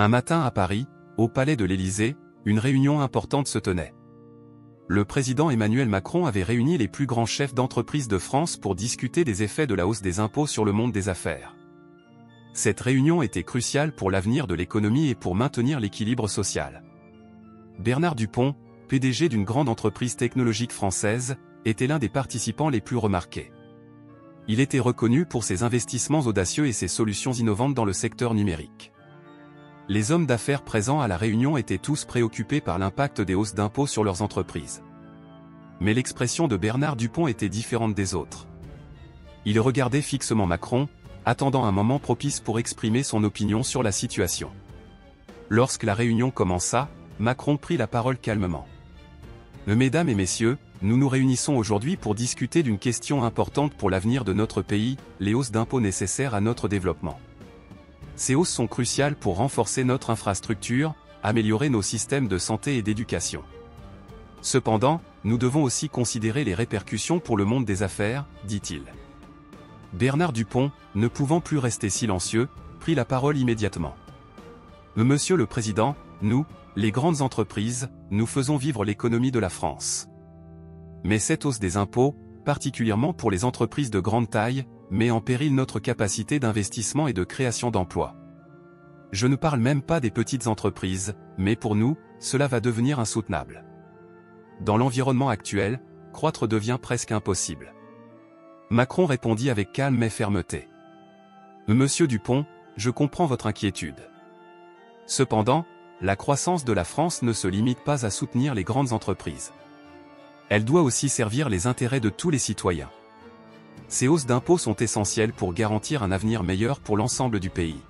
Un matin à Paris, au palais de l'Élysée, une réunion importante se tenait. Le président Emmanuel Macron avait réuni les plus grands chefs d'entreprise de France pour discuter des effets de la hausse des impôts sur le monde des affaires. Cette réunion était cruciale pour l'avenir de l'économie et pour maintenir l'équilibre social. Bernard Dupont, PDG d'une grande entreprise technologique française, était l'un des participants les plus remarqués. Il était reconnu pour ses investissements audacieux et ses solutions innovantes dans le secteur numérique. Les hommes d'affaires présents à la réunion étaient tous préoccupés par l'impact des hausses d'impôts sur leurs entreprises. Mais l'expression de Bernard Dupont était différente des autres. Il regardait fixement Macron, attendant un moment propice pour exprimer son opinion sur la situation. Lorsque la réunion commença, Macron prit la parole calmement. Mesdames et messieurs, nous nous réunissons aujourd'hui pour discuter d'une question importante pour l'avenir de notre pays, les hausses d'impôts nécessaires à notre développement. Ces hausses sont cruciales pour renforcer notre infrastructure, améliorer nos systèmes de santé et d'éducation. Cependant, nous devons aussi considérer les répercussions pour le monde des affaires, dit-il. Bernard Dupont, ne pouvant plus rester silencieux, prit la parole immédiatement. Monsieur le Président, nous, les grandes entreprises, nous faisons vivre l'économie de la France. Mais cette hausse des impôts, particulièrement pour les entreprises de grande taille, met en péril notre capacité d'investissement et de création d'emplois. Je ne parle même pas des petites entreprises, mais pour nous, cela va devenir insoutenable. Dans l'environnement actuel, croître devient presque impossible. Macron répondit avec calme mais fermeté. Monsieur Dupont, je comprends votre inquiétude. Cependant, la croissance de la France ne se limite pas à soutenir les grandes entreprises. Elle doit aussi servir les intérêts de tous les citoyens. Ces hausses d'impôts sont essentielles pour garantir un avenir meilleur pour l'ensemble du pays.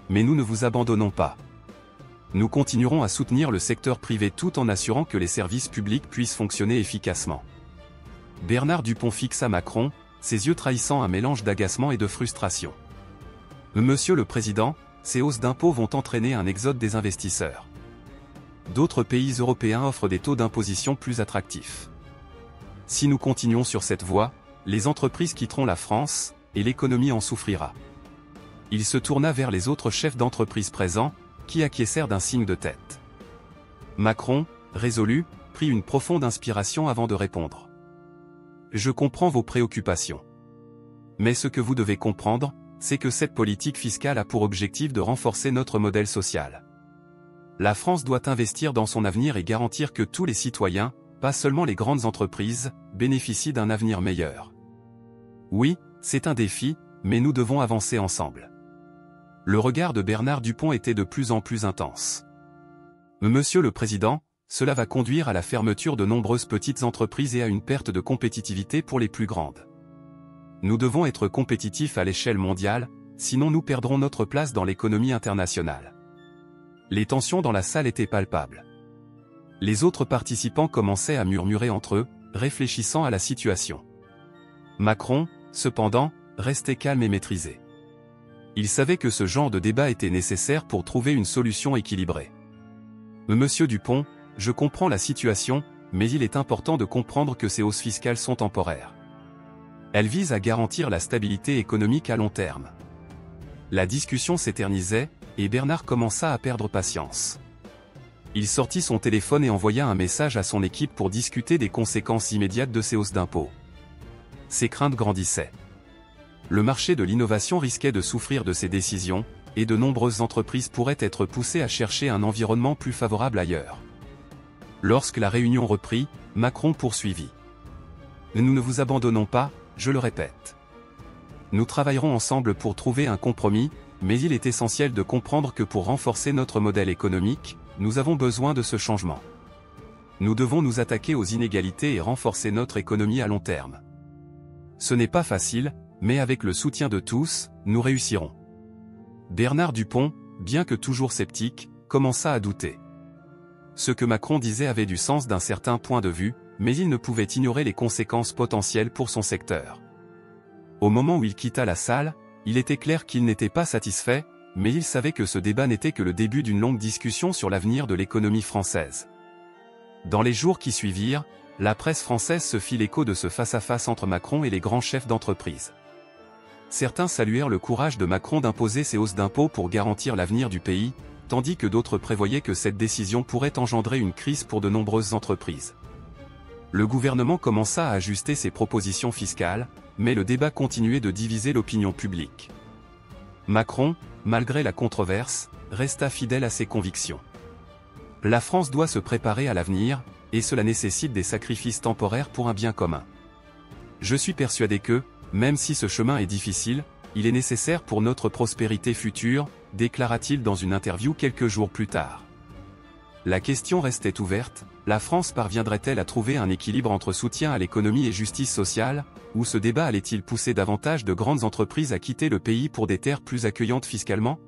Mais nous ne vous abandonnons pas. Nous continuerons à soutenir le secteur privé tout en assurant que les services publics puissent fonctionner efficacement. Bernard Dupont fixa Macron, ses yeux trahissant un mélange d'agacement et de frustration. Monsieur le Président, ces hausses d'impôts vont entraîner un exode des investisseurs. D'autres pays européens offrent des taux d'imposition plus attractifs. Si nous continuons sur cette voie, les entreprises quitteront la France, et l'économie en souffrira. Il se tourna vers les autres chefs d'entreprise présents, qui acquiescèrent d'un signe de tête. Macron, résolu, prit une profonde inspiration avant de répondre. Je comprends vos préoccupations. Mais ce que vous devez comprendre, c'est que cette politique fiscale a pour objectif de renforcer notre modèle social. La France doit investir dans son avenir et garantir que tous les citoyens, pas seulement les grandes entreprises, bénéficient d'un avenir meilleur. Oui, c'est un défi, mais nous devons avancer ensemble. Le regard de Bernard Dupont était de plus en plus intense. Monsieur le Président, cela va conduire à la fermeture de nombreuses petites entreprises et à une perte de compétitivité pour les plus grandes. Nous devons être compétitifs à l'échelle mondiale, sinon nous perdrons notre place dans l'économie internationale. Les tensions dans la salle étaient palpables. Les autres participants commençaient à murmurer entre eux, réfléchissant à la situation. Macron, cependant, restait calme et maîtrisé. Il savait que ce genre de débat était nécessaire pour trouver une solution équilibrée. Monsieur Dupont, je comprends la situation, mais il est important de comprendre que ces hausses fiscales sont temporaires. Elles visent à garantir la stabilité économique à long terme. La discussion s'éternisait, et Bernard commença à perdre patience. Il sortit son téléphone et envoya un message à son équipe pour discuter des conséquences immédiates de ces hausses d'impôts. Ses craintes grandissaient. Le marché de l'innovation risquait de souffrir de ces décisions, et de nombreuses entreprises pourraient être poussées à chercher un environnement plus favorable ailleurs. Lorsque la réunion reprit, Macron poursuivit. Nous ne vous abandonnons pas, je le répète. Nous travaillerons ensemble pour trouver un compromis, mais il est essentiel de comprendre que pour renforcer notre modèle économique, nous avons besoin de ce changement. Nous devons nous attaquer aux inégalités et renforcer notre économie à long terme. Ce n'est pas facile, mais avec le soutien de tous, nous réussirons. Bernard Dupont, bien que toujours sceptique, commença à douter. Ce que Macron disait avait du sens d'un certain point de vue, mais il ne pouvait ignorer les conséquences potentielles pour son secteur. Au moment où il quitta la salle, il était clair qu'il n'était pas satisfait, mais il savait que ce débat n'était que le début d'une longue discussion sur l'avenir de l'économie française. Dans les jours qui suivirent, la presse française se fit l'écho de ce face-à-face entre Macron et les grands chefs d'entreprise. Certains saluèrent le courage de Macron d'imposer ces hausses d'impôts pour garantir l'avenir du pays, tandis que d'autres prévoyaient que cette décision pourrait engendrer une crise pour de nombreuses entreprises. Le gouvernement commença à ajuster ses propositions fiscales, mais le débat continuait de diviser l'opinion publique. Macron, malgré la controverse, resta fidèle à ses convictions. La France doit se préparer à l'avenir, et cela nécessite des sacrifices temporaires pour un bien commun. Je suis persuadé que, même si ce chemin est difficile, il est nécessaire pour notre prospérité future, déclara-t-il dans une interview quelques jours plus tard. La question restait ouverte, la France parviendrait-elle à trouver un équilibre entre soutien à l'économie et justice sociale, ou ce débat allait-il pousser davantage de grandes entreprises à quitter le pays pour des terres plus accueillantes fiscalement ?